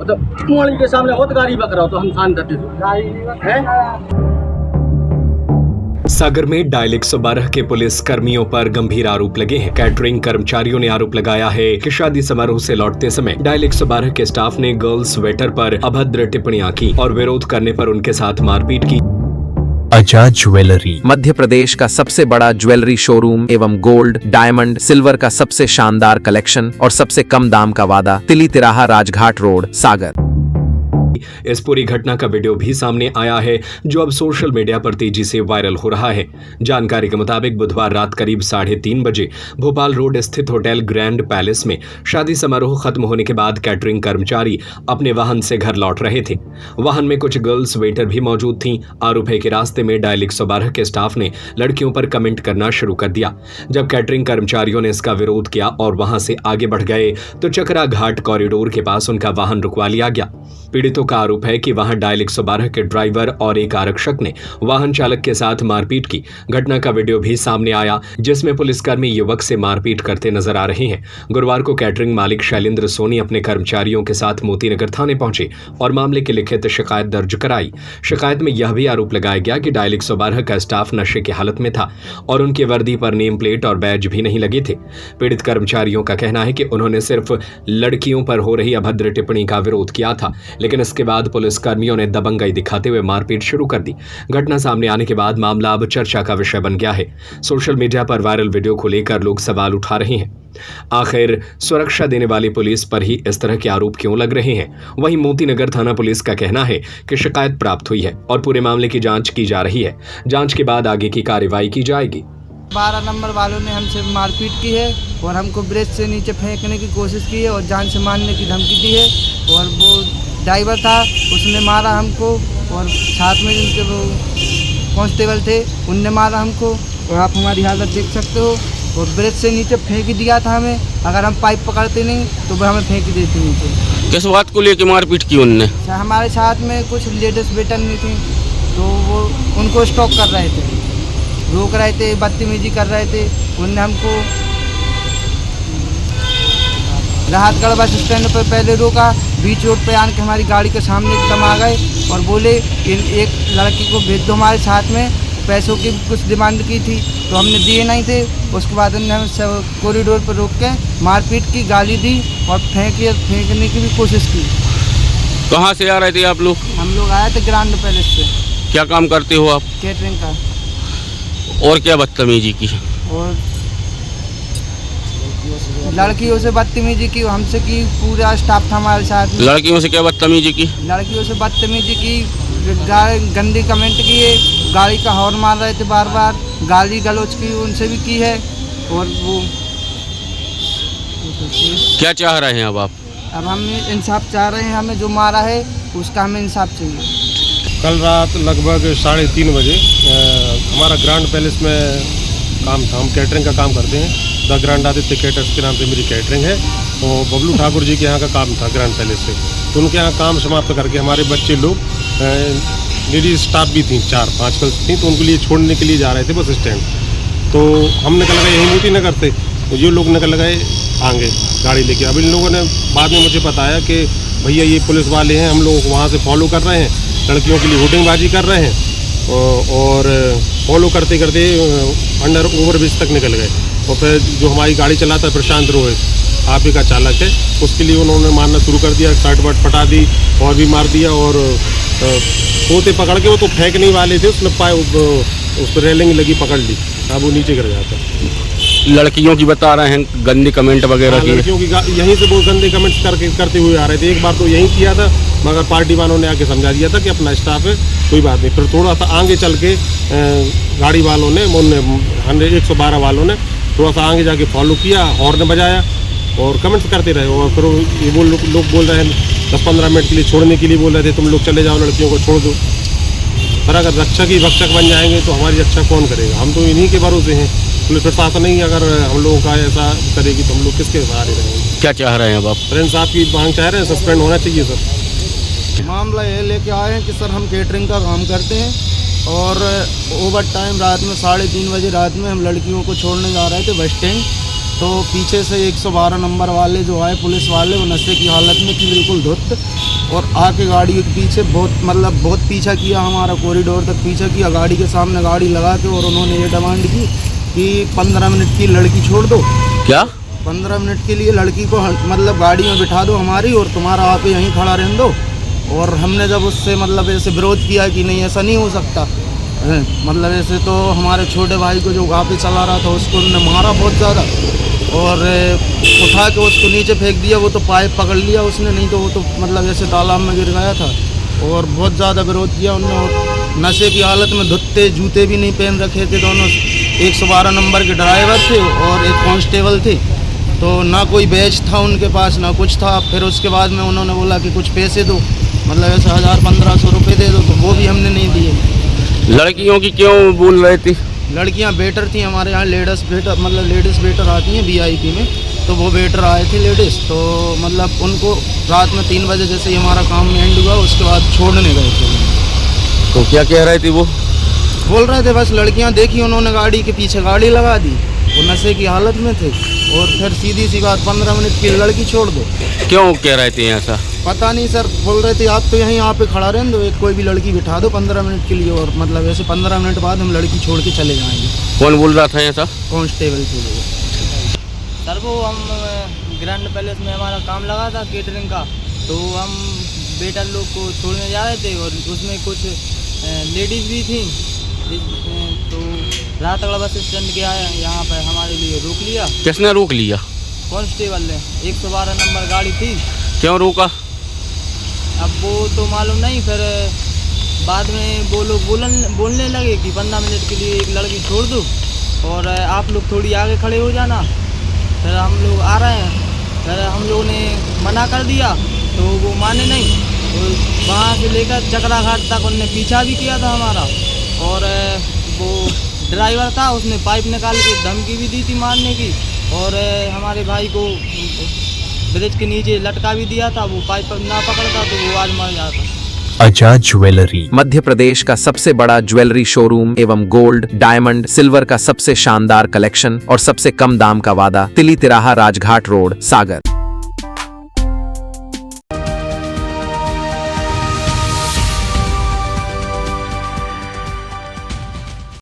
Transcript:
मतलब मोबाइल के सामने बहुत गाड़ी बक रहा हो तो हम शांत रहते हैं। सागर में डायल 112 के पुलिस कर्मियों पर गंभीर आरोप लगे हैं। कैटरिंग कर्मचारियों ने आरोप लगाया है कि शादी समारोह से लौटते समय डायल 112 के स्टाफ ने गर्ल्स वेटर पर अभद्र टिप्पणियां की और विरोध करने पर उनके साथ मारपीट की। आजाद ज्वेलरी मध्य प्रदेश का सबसे बड़ा ज्वेलरी शोरूम एवं गोल्ड, डायमंड, सिल्वर का सबसे शानदार कलेक्शन और सबसे कम दाम का वादा, तिली तिराहा, राजघाट रोड, सागर। इस पूरी घटना का वीडियो भी सामने आया है जो अब सोशल मीडिया पर तेजी से वायरल हो रहा है। जानकारी के मुताबिक बुधवार रात करीब 3:30 बजे भोपाल रोड स्थित होटल ग्रैंड पैलेस में शादी समारोह खत्म होने के बाद कैटरिंग कर्मचारी अपने वाहन से घर लौट रहे थे। वाहन में कुछ गर्ल्स वेटर भी मौजूद थीं। आरोप है कि रास्ते में डायल 112 के स्टाफ ने लड़कियों पर कमेंट करना शुरू कर दिया। जब कैटरिंग कर्मचारियों ने इसका विरोध किया और वहां से आगे बढ़ गए तो चकरा घाट कॉरिडोर के पास उनका वाहन रुकवा लिया गया। पीड़ितों का आरोप है कि वहां डायल 112 के ड्राइवर और एक आरक्षक ने वाहन चालक के साथ मारपीट की। घटना का वीडियो भी सामने आया जिसमें पुलिसकर्मी युवक से मारपीट करते नजर आ रहे हैं। गुरुवार को कैटरिंग मालिक शैलेंद्र सोनी अपने कर्मचारियों के साथ मोतीनगर थाने पहुंचे और मामले की लिखित शिकायत दर्ज कराई। शिकायत में यह भी आरोप लगाया गया कि डायल 112 का स्टाफ नशे की हालत में था और उनकी वर्दी पर नेम प्लेट और बैज भी नहीं लगे थे। पीड़ित कर्मचारियों का कहना है कि उन्होंने सिर्फ लड़कियों पर हो रही अभद्र टिप्पणी का विरोध किया था, लेकिन इसके बाद पुलिस कर्मियों ने दबंगई दिखाते हुए मारपीट शुरू कर दी। घटना सामने आने के बाद मामला अब चर्चा का विषय बन गया है। सोशल मीडिया पर वायरल वीडियो को लेकर लोग सवाल उठा रहे हैं। आखिर सुरक्षा देने वाली पुलिस पर ही इस तरह के आरोप क्यों लग रहे हैं? वहीं मोतीनगर थाना पुलिस का कहना है कि शिकायत प्राप्त हुई है और पूरे मामले की जांच की जा रही है। जांच के बाद आगे की कार्रवाई की जाएगी। 12 नंबर वालों ने हमसे मारपीट की है और हमको ब्रिज से नीचे फेंकने की कोशिश की है और जान से मारने की धमकी दी है। और वो ड्राइवर था, उसने मारा हमको और साथ में जिनके वो कांस्टेबल थे उनने मारा हमको। और आप हमारी हालत देख सकते हो। और ब्रिज से नीचे फेंक ही दिया था हमें। अगर हम पाइप पकड़ते नहीं तो वो हमें फेंक ही देते नीचे। किस बात को लेकर मारपीट की उनने? हमारे साथ में कुछ लेडीज वेटर नहीं थी तो वो उनको स्टॉप कर रहे थे, रोक रहे थे, बदतमीजी कर रहे थे। उनने हमको राहतगढ़ बस स्टैंड पर पहले रोका, बीच रोड पे आन के हमारी गाड़ी के सामने एकदम आ गए और बोले कि एक लड़की को भेज दो हमारे साथ में। पैसों की कुछ डिमांड की थी तो हमने दिए नहीं थे। उसके बाद उन्होंने हम कॉरिडोर पर रोक के मारपीट की, गाली दी और फेंकने की भी कोशिश की। कहाँ से आ रहे थे आप लोग? हम लोग आए थे ग्रैंड पैलेस से। क्या काम करते हो आप? कैटरिंग का। और क्या बदतमीजी की? और लड़कियों से बदतमीजी की, हमसे की, पूरा स्टाफ था हमारे साथ में। लड़कियों से क्या बदतमीजी की? लड़कियों से बदतमीजी की, गंदी कमेंट किए, गाड़ी का हॉर्न मार रहे थे बार बार, गाली गलौज की उनसे भी की है। और वो क्या चाह रहे हैं अब आप? अब हम इंसाफ चाह रहे हैं। हमें जो मारा है उसका हमें इंसाफ चाहिए। कल रात लगभग 3:30 बजे हमारा ग्रैंड पैलेस में काम था। हम कैटरिंग का काम करते हैं। द ग्रैंड आदित्य कैटर्स के नाम से मेरी कैटरिंग है। तो बबलू ठाकुर जी के यहाँ का काम था ग्रैंड पैलेस से। तो उनके यहाँ काम समाप्त करके हमारे बच्चे लोग, लेडीज स्टाफ भी थी, 4-5 गर्ल्स थी, तो उनके लिए छोड़ने के लिए जा रहे थे बस स्टैंड। तो हम निकल गए यहीं मोतीनगर से, तो ये लोग निकल गए आगे गाड़ी लेके। अब इन लोगों ने बाद में मुझे बताया कि भैया ये पुलिस वाले हैं, हम लोग वहाँ से फॉलो कर रहे हैं, लड़कियों के लिए होर्डिंगबाजी कर रहे हैं। और फॉलो करते करते अंडर ओवरब्रिज तक निकल गए। और फिर जो हमारी गाड़ी चलाता है प्रशांत रोहित, आप ही का चालक है, उसके लिए उन्होंने मारना शुरू कर दिया। शर्ट वर्ट फटा दी और भी मार दिया। और पोते पकड़ के, वो तो फेंकने वाले थे, उसने पाए उस पर रेलिंग लगी, पकड़ ली, अब वो नीचे गिर जाता। लड़कियों की बता रहे हैं गंदे कमेंट वगैरह की? लड़कियों की यहीं से बहुत गंदे कमेंट्स करते हुए आ रहे थे। एक बार तो यहीं किया था, मगर पार्टी वालों ने आके समझा दिया था कि अपना स्टाफ है, कोई बात नहीं। फिर थोड़ा सा आगे चल के गाड़ी वालों ने 112 वालों ने थोड़ा सा आगे जाके फॉलो किया, हॉर्न बजाया और कमेंट्स करते रहे। और फिर ये लोग बोल रहे हैं 10-15 मिनट के लिए छोड़ने के लिए बोल रहे थे, तुम लोग चले जाओ, लड़कियों को छोड़ दो। पर अगर रक्षक ही भक्षक बन जाएंगे तो हमारी रक्षा कौन करेगा? हम तो इन्हीं के भरोसे हैं। पुलिस प्रशासन ही अगर हम लोगों का ऐसा करेगी तो हम लोग किसके सहारे रहेंगे? क्या चाह रहे हैं अब आप? फ्रेंड साहब की मांग चाह रहे हैं, सस्पेंड होना चाहिए सर। मामला ये लेके आए हैं कि सर हम केटरिंग का काम करते हैं और ओवर टाइम रात में 3:30 बजे रात में हम लड़कियों को छोड़ने जा रहे थे बस स्टैंड। तो पीछे से 112 नंबर वाले जो आए पुलिस वाले, वो नशे की हालत में थी, बिल्कुल धुत, और आके गाड़ी के पीछे बहुत पीछा किया, हमारा कॉरिडोर तक पीछा किया, गाड़ी के सामने गाड़ी लगा के, और उन्होंने ये डिमांड की कि 15 मिनट की लड़की छोड़ दो। क्या 15 मिनट के लिए लड़की को मतलब गाड़ी में बिठा दो हमारी, और तुम्हारा आप यहीं खड़ा रहने दो। और हमने जब उससे मतलब ऐसे विरोध किया कि नहीं ऐसा नहीं हो सकता, मतलब ऐसे तो हमारे छोटे भाई को जो गाड़ी चला रहा था उसको उन्होंने मारा बहुत ज़्यादा, और उठा के उसको नीचे फेंक दिया। वो तो पाइप पकड़ लिया उसने, नहीं तो वो तो मतलब ऐसे तालाब में गिर गया था। और बहुत ज़्यादा विरोध किया उन्होंने, और नशे की हालत में धुत्ते, जूते भी नहीं पहन रखे थे दोनों। 112 नंबर के ड्राइवर थे और एक कांस्टेबल थे, तो ना कोई बैच था उनके पास ना कुछ था। फिर उसके बाद में उन्होंने बोला कि कुछ पैसे दो, मतलब ऐसे 1000-1500 रुपये दे दो, तो वो भी हमने नहीं दिए। लड़कियों की क्यों बोल रही थी? लड़कियां वेटर थी हमारे यहाँ, लेडीज़ वेटर, मतलब लेडीज़ वेटर आती हैं VIP में, तो वो वेटर आए थे लेडीज़, तो मतलब उनको रात में 3 बजे जैसे ही हमारा काम एंड हुआ उसके बाद छोड़ने गए थे। तो क्या कह रही थी वो? बोल रहे थे बस लड़कियां देखी उन्होंने, गाड़ी के पीछे गाड़ी लगा दी, वो नशे की हालत में थे, और फिर सीधी सी बात 15 मिनट की लड़की छोड़ दो। क्यों कह रहे थे ऐसा? पता नहीं सर, बोल रहे थे आप तो यहीं यहाँ पे खड़ा रहने दो, एक कोई भी लड़की बिठा दो 15 मिनट के लिए, और मतलब ऐसे 15 मिनट बाद हम लड़की छोड़ के चले जाएंगे। कौन बोल रहा था ऐसा? कांस्टेबल थे वो। सर वो हम ग्रैंड पैलेस में हमारा काम लगा था केटरिंग का, तो हम बेटर लोग को छोड़ने जा रहे थे, और उसमें कुछ लेडीज़ भी थी, तो रातगढ़ बस स्टैंड के आया, यहाँ पर हमारे लिए रोक लिया। किसने रोक लिया? कांस्टेबल ने, 112 नंबर गाड़ी थी। क्यों रोका? अब वो तो मालूम नहीं, फिर बाद में वो लोग बोलने लगे कि 15 मिनट के लिए एक लड़की छोड़ दो, और आप लोग थोड़ी आगे खड़े हो जाना। फिर हम लोग आ रहे हैं, फिर हम लोगों ने मना कर दिया, तो वो माने नहीं, तो वहाँ से लेकर चकरा घाट तक उनने पीछा भी किया था हमारा। और वो ड्राइवर था, उसने पाइप निकाल के धमकी भी दी थी मारने की, और हमारे भाई को ब्रिज के नीचे लटका भी दिया था। वो पाइप ना पकड़ता तो वो आज मर जाता। आजाद ज्वेलरी मध्य प्रदेश का सबसे बड़ा ज्वेलरी शोरूम एवं गोल्ड, डायमंड, सिल्वर का सबसे शानदार कलेक्शन और सबसे कम दाम का वादा, तिली तिराहा राजघाट रोड, सागर।